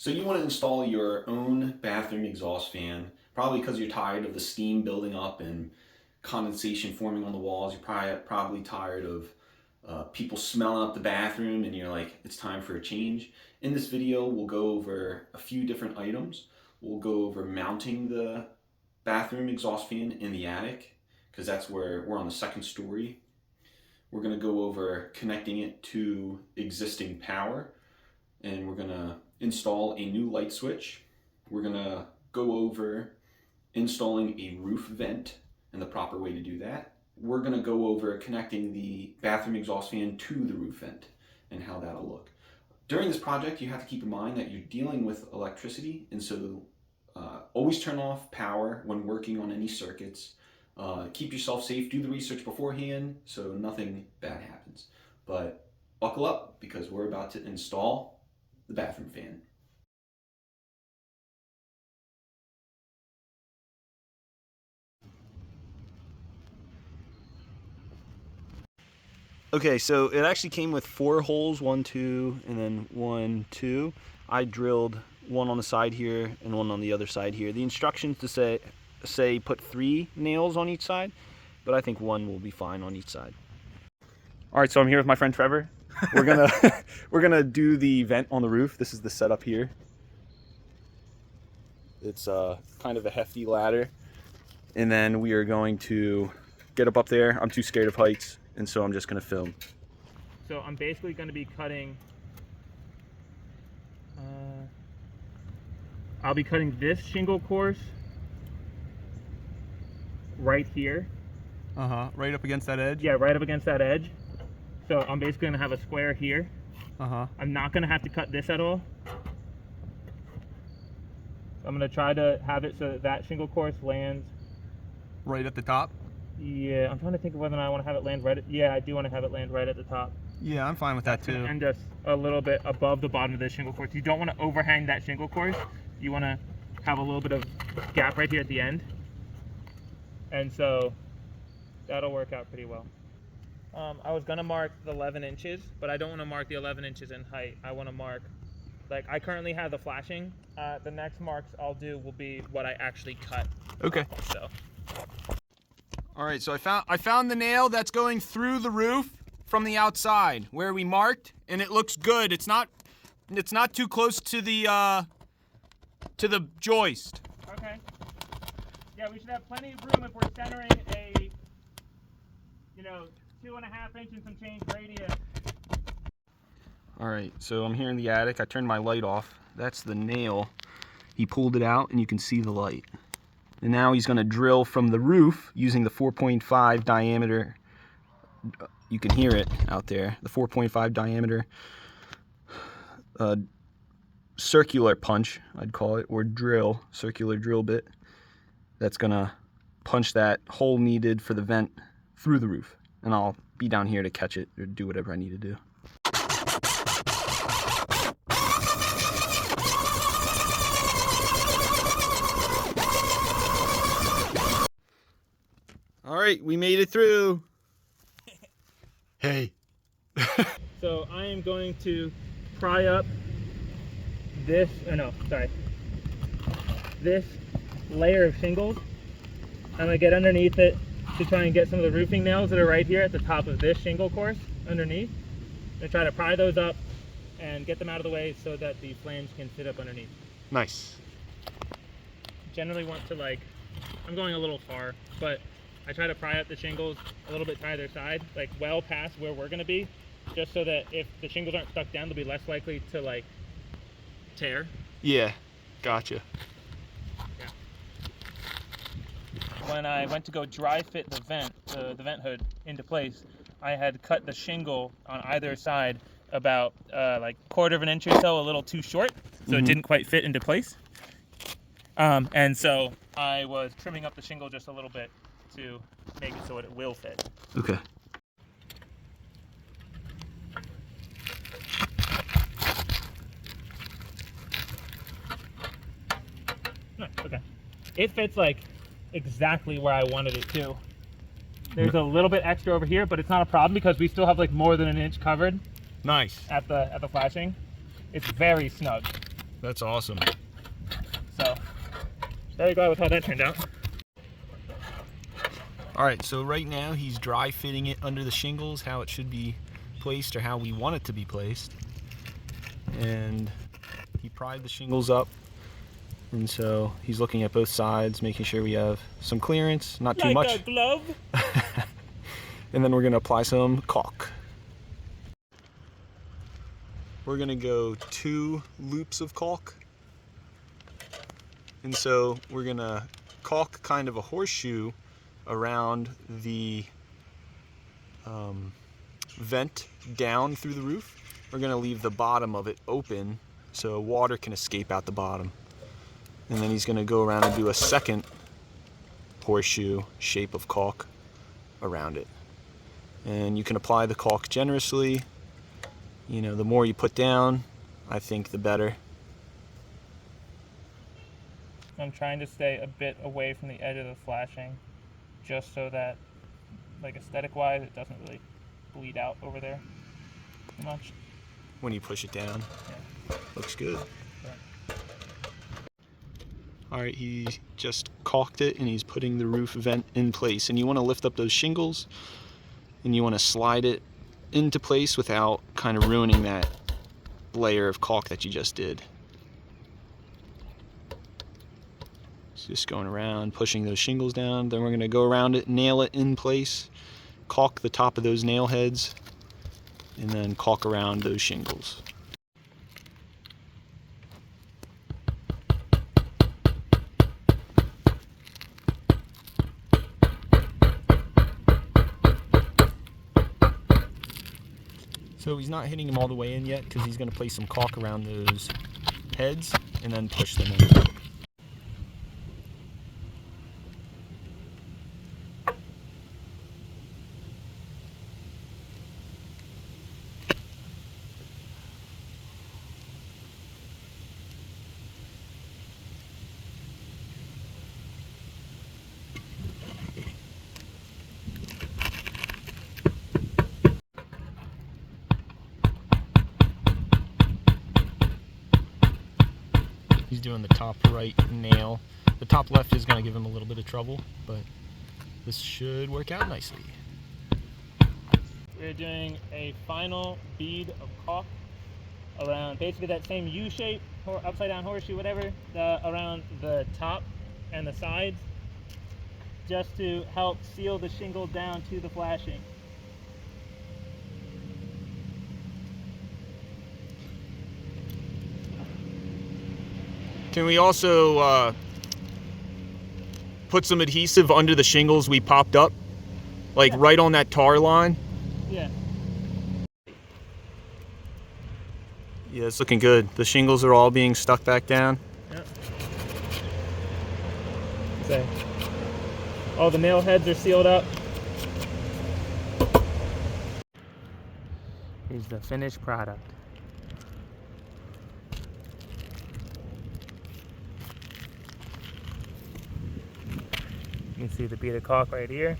So you want to install your own bathroom exhaust fan, probably because you're tired of the steam building up and condensation forming on the walls. You're probably tired of people smelling up the bathroom and you're like, it's time for a change. In this video, we'll go over a few different items. We'll go over mounting the bathroom exhaust fan in the attic, because that's where we're on the second story. We're going to go over connecting it to existing power, and we're going to install a new light switch. We're going to go over installing a roof vent and the proper way to do that. We're going to go over connecting the bathroom exhaust fan to the roof vent and how that'll look. During this project, you have to keep in mind that you're dealing with electricity, and so always turn off power when working on any circuits. Keep yourself safe, do the research beforehand so nothing bad happens. But buckle up, because we're about to install the bathroom fan. Okay, so it actually came with 4 holes, 1, 2, and then 1, 2. I drilled one on the side here and one on the other side here. The instructions to say put 3 nails on each side, but I think 1 will be fine on each side. All right, so I'm here with my friend Trevor. We're gonna do the vent on the roof. This is the setup here. It's kind of a hefty ladder, and then we are going to get up there. I'm too scared of heights, and so I'm just gonna film. So I'm basically going to be cutting, I'll be cutting this shingle course right here. Right up against that edge? Yeah, right up against that edge. So I'm basically going to have a square here. I'm not going to have to cut this at all. I'm going to try to have it so that that shingle course lands Right at the top? Yeah, I'm trying to think of whether or not I want to have it land right at, yeah, I do want to have it land right at the top. Yeah, I'm fine with that too. And just a little bit above the bottom of this shingle course. You don't want to overhang that shingle course. You want to have a little bit of gap right here at the end. And so that'll work out pretty well. I was going to mark the 11 inches, but I don't want to mark the 11 inches in height. I want to mark, like, I currently have the flashing. The next marks I'll do will be what I actually cut. Okay. So. All right, so I found the nail that's going through the roof from the outside where we marked, and it looks good. It's not too close to the joist. Okay. Yeah, we should have plenty of room if we're centering a, 2.5 inch and some change radius. All right, so I'm here in the attic. I turned my light off. That's the nail. He pulled it out, and you can see the light. And now he's going to drill from the roof using the 4.5 diameter. You can hear it out there. The 4.5 diameter circular punch, I'd call it, or drill, circular drill bit. That's going to punch that hole needed for the vent through the roof. And I'll be down here to catch it or do whatever I need to do. All right, we made it through. Hey. So I am going to pry up this, this layer of shingles. I'm going to get underneath it to try and get some of the roofing nails that are right here at the top of this shingle course underneath. I'm going to try to pry those up and get them out of the way so that the flange can fit up underneath. Nice. Generally want to, I'm going a little far, but I try to pry up the shingles a little bit to either side, well past where we're going to be, just so that if the shingles aren't stuck down, they'll be less likely to tear. Yeah, gotcha. Yeah. When I went to go dry fit the vent hood into place, I had cut the shingle on either side about 1/4 of an inch or so, a little too short, so it didn't quite fit into place. And so I was trimming up the shingle just a little bit to make it so it will fit. Okay. Nice, okay. It fits exactly where I wanted it to. There's a little bit extra over here, but it's not a problem because we still have more than an inch covered. Nice. At the flashing. It's very snug. That's awesome. So, very glad with how that turned out. All right, so right now he's dry fitting it under the shingles, how it should be placed or how we want it to be placed. And he pried the shingles up, and so he's looking at both sides, making sure we have some clearance, not too much. Like a glove. And then we're gonna apply some caulk. We're gonna go 2 loops of caulk. And so we're gonna caulk kind of a horseshoe around the vent down through the roof. We're gonna leave the bottom of it open so water can escape out the bottom. And then he's gonna go around and do a second horseshoe shape of caulk around it. And you can apply the caulk generously. You know, the more you put down, I think the better. I'm trying to stay a bit away from the edge of the flashing, just so that, like, aesthetic-wise, it doesn't really bleed out over there too much. When you push it down, Yeah. looks good. Yeah. All right, he just caulked it and he's putting the roof vent in place. And you want to lift up those shingles and you want to slide it into place without kind of ruining that layer of caulk that you just did. It's just going around, pushing those shingles down. Then we're going to go around it, nail it in place, caulk the top of those nail heads, and then caulk around those shingles. So he's not hitting them all the way in yet because he's going to place some caulk around those heads and then push them in. He's doing the top right nail. The top left is going to give him a little bit of trouble, but this should work out nicely. We're doing a final bead of caulk around basically that same U shape, or upside down horseshoe, whatever, around the top and the sides, just to help seal the shingle down to the flashing. Can we also put some adhesive under the shingles we popped up? Like right on that tar line? Yeah. Yeah, it's looking good. The shingles are all being stuck back down. Yep. So, all the nail heads are sealed up. Here's the finished product. You can see the bead of caulk right here.